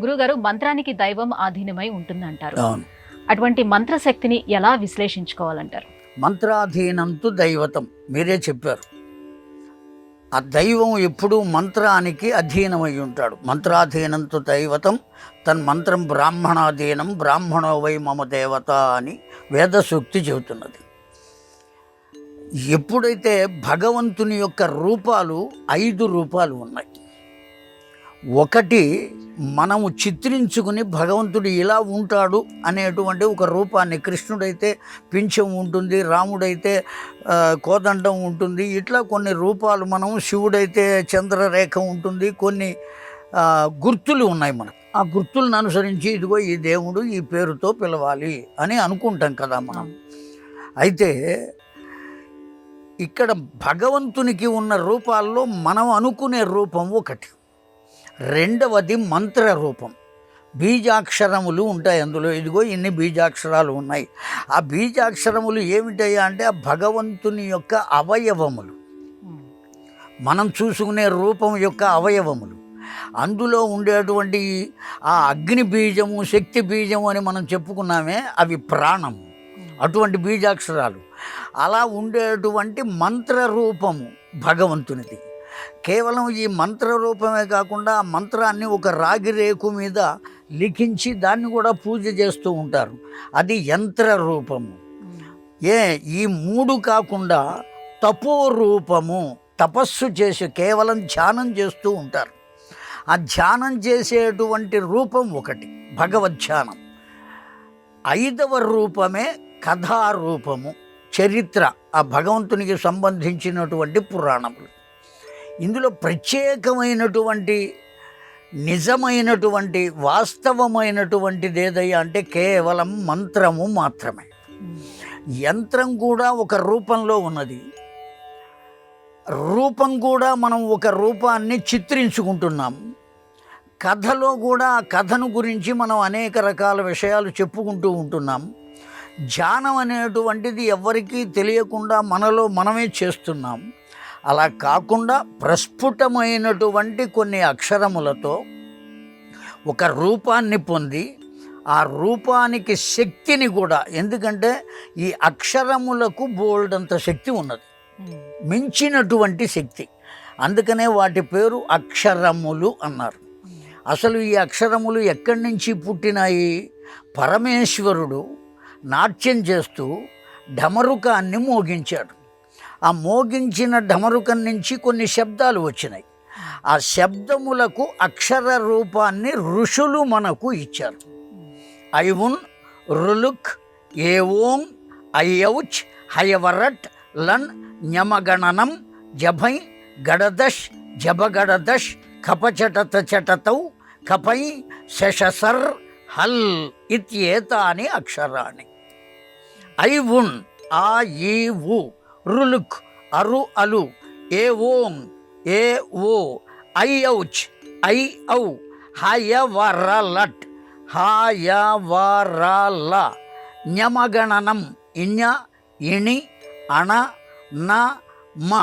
గురుగారు, మంత్రానికి దైవం ఆధీనమై ఉంటుందంటారు. అవును. అటువంటి మంత్రశక్తిని ఎలా విశ్లేషించుకోవాలంటారు? మంత్రాధీనంతు దైవతం, మీరే చెప్పారు. ఆ దైవం ఎప్పుడూ మంత్రానికి అధీనమై ఉంటాడు. మంత్రాధీనంతు దైవతం తన్మంత్రం బ్రాహ్మణాధీనం బ్రాహ్మణో వై మమ దేవత అని వేద సూక్తి చెబుతున్నది. ఎప్పుడైతే భగవంతుని యొక్క రూపాలు 5 రూపాలు ఉన్నాయి. ఒకటి, మనము చిత్రించుకుని భగవంతుడు ఇలా ఉంటాడు అనేటువంటి ఒక రూపాన్ని, కృష్ణుడైతే పింఛం ఉంటుంది, రాముడైతే కోదండం ఉంటుంది, ఇట్లా కొన్ని రూపాలు, మనం శివుడైతే చంద్రరేఖ ఉంటుంది, కొన్ని గుర్తులు ఉన్నాయి మనకు. ఆ గుర్తులను అనుసరించి ఇదిగో ఈ దేవుడు ఈ పేరుతో పిలవాలి అని అనుకుంటాం కదా మనం. అయితే ఇక్కడ భగవంతునికి ఉన్న రూపాల్లో మనం అనుకునే రూపం ఒకటి. రెండవది మంత్ర రూపం. బీజాక్షరములు ఉంటాయి అందులో. ఇదిగో ఇన్ని బీజాక్షరాలు ఉన్నాయి. ఆ బీజాక్షరములు ఏమిటయ్యా అంటే ఆ భగవంతుని యొక్క అవయవములు, మనం చూసుకునే రూపం యొక్క అవయవములు. అందులో ఉండేటువంటి ఆ అగ్ని బీజము, శక్తి బీజము అని మనం చెప్పుకున్నామే, అవి ప్రాణం, అటువంటి బీజాక్షరాలు. అలా ఉండేటువంటి మంత్రరూపము భగవంతునిది. కేవలం ఈ మంత్రరూపమే కాకుండా ఆ మంత్రాన్ని ఒక రాగి రేకు మీద లిఖించి దాన్ని కూడా పూజ చేస్తూ ఉంటారు. అది యంత్ర రూపము. ఈ 3 కాకుండా తపోరూపము, తపస్సు చేసి కేవలం ధ్యానం చేస్తూ ఉంటారు. ఆ ధ్యానం చేసేటువంటి రూపం ఒకటి, భగవద్ధ్యానం. 5వ రూపమే కథారూపము, చరిత్ర, ఆ భగవంతునికి సంబంధించినటువంటి పురాణములు. ఇందులో ప్రత్యేకమైనటువంటి నిజమైనటువంటి వాస్తవమైనటువంటిది ఏదయ్యా అంటే కేవలం మంత్రము మాత్రమే. యంత్రం కూడా ఒక రూపంలో ఉన్నది. రూపం కూడా మనం ఒక రూపాన్ని చిత్రించుకుంటున్నాం. కథలో కూడా ఆ కథను గురించి మనం అనేక రకాల విషయాలు చెప్పుకుంటూ ఉంటున్నాం. ధ్యానం అనేటువంటిది ఎవరికీ తెలియకుండా మనలో మనమే చేస్తున్నాం. అలా కాకుండా ప్రస్ఫుటమైనటువంటి కొన్ని అక్షరములతో ఒక రూపాన్ని పొంది, ఆ రూపానికి శక్తిని కూడా, ఎందుకంటే ఈ అక్షరములకు బోల్డంత శక్తి ఉన్నది, మించినటువంటి శక్తి. అందుకనే వాటి పేరు అక్షరములు అన్నారు. అసలు ఈ అక్షరములు ఎక్కడి నుంచి పుట్టినాయి? పరమేశ్వరుడు నాట్యం చేస్తూ ఢమరుకాన్ని మోగించాడు. ఆ మోగించిన ఢమరుకం నుంచి కొన్ని శబ్దాలు వచ్చినాయి. ఆ శబ్దములకు అక్షర రూపాన్ని ఋషులు మనకు ఇచ్చారు. ఐవున్, రులుక్, ఏవోం, అయ్యౌచ్, హయవరట్, లన్, ఞమగణనం, జభై, గడదష్, జబగడదష్, కపచటత చటతౌ, కపై, శశసర్, హల్ ఇత్యేతాని అక్షరాణి. ఐవున్, ఆ ఈ ఊ, రులుక్, అరు అలు, ఏ ఓం, ఏ ఓ, ఐఔచ్, ఐ ఔ, హయవరలట్, హాయవరల, ఞమగణనం, ఇఞ, ఇణి, అణ, న, మ,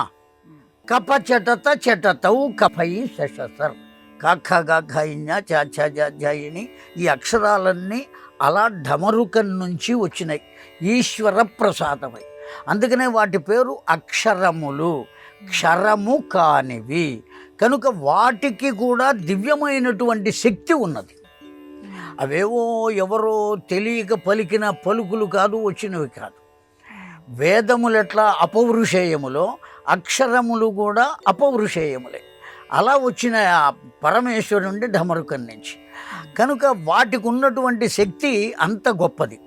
కపచటత చటతౌ, కఫై, శశసర్, కఖ గఘ ఇఞ చ ఛ జ ఝ ఇణి. ఈ అక్షరాలన్నీ అలా ఢమరుకం నుంచి వచ్చినాయి, ఈశ్వర ప్రసాదమై. అందుకనే వాటి పేరు అక్షరములు, క్షరము కానివి. కనుక వాటికి కూడా దివ్యమైనటువంటి శక్తి ఉన్నది. అవేవో ఎవరో తెలియక పలికిన పలుకులు కాదు, వచ్చినవి కాదు. వేదములు ఎట్లా అపౌరుషేయములో, అక్షరములు కూడా అపౌరుషేయములే. అలా వచ్చిన పరమేశ్వరుడి ఢమరుకం నుంచి. కనుక వాటికి ఉన్నటువంటి శక్తి అంత గొప్పది.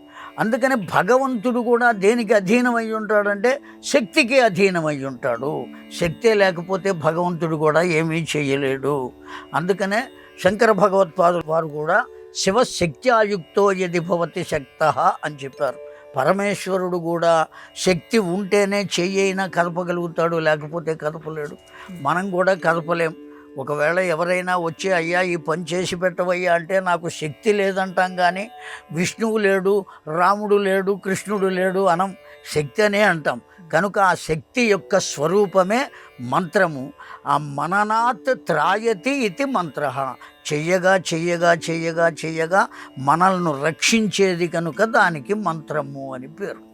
అందుకని భగవంతుడు కూడా దేనికి అధీనమై ఉంటాడంటే శక్తికి అధీనమై ఉంటాడు. శక్తే లేకపోతే భగవంతుడు కూడా ఏమీ చేయలేడు. అందుకనే శంకర భగవత్పాదులు వారు కూడా శివశక్త్యాయుక్తో యది భవతి శక్తః అని చెప్పారు. పరమేశ్వరుడు కూడా శక్తి ఉంటేనే చెయ్యైనా కదపగలుగుతాడు, లేకపోతే కదపలేడు. మనం కూడా కదపలేం. ఒకవేళ ఎవరైనా వచ్చి అయ్యా ఈ పని చేసి పెట్టవయ్యా అంటే నాకు శక్తి లేదంటాం, కానీ విష్ణువు లేడు, రాముడు లేడు, కృష్ణుడు లేడు అనం, శక్తి అనే అంటాం. కనుక ఆ శక్తి యొక్క స్వరూపమే మంత్రము. ఆ మననాత్ త్రాయతి ఇది మంత్ర. చెయ్యగా చెయ్యగా చెయ్యగా చెయ్యగా మనల్ని రక్షించేది కనుక దానికి మంత్రము అని పేరు.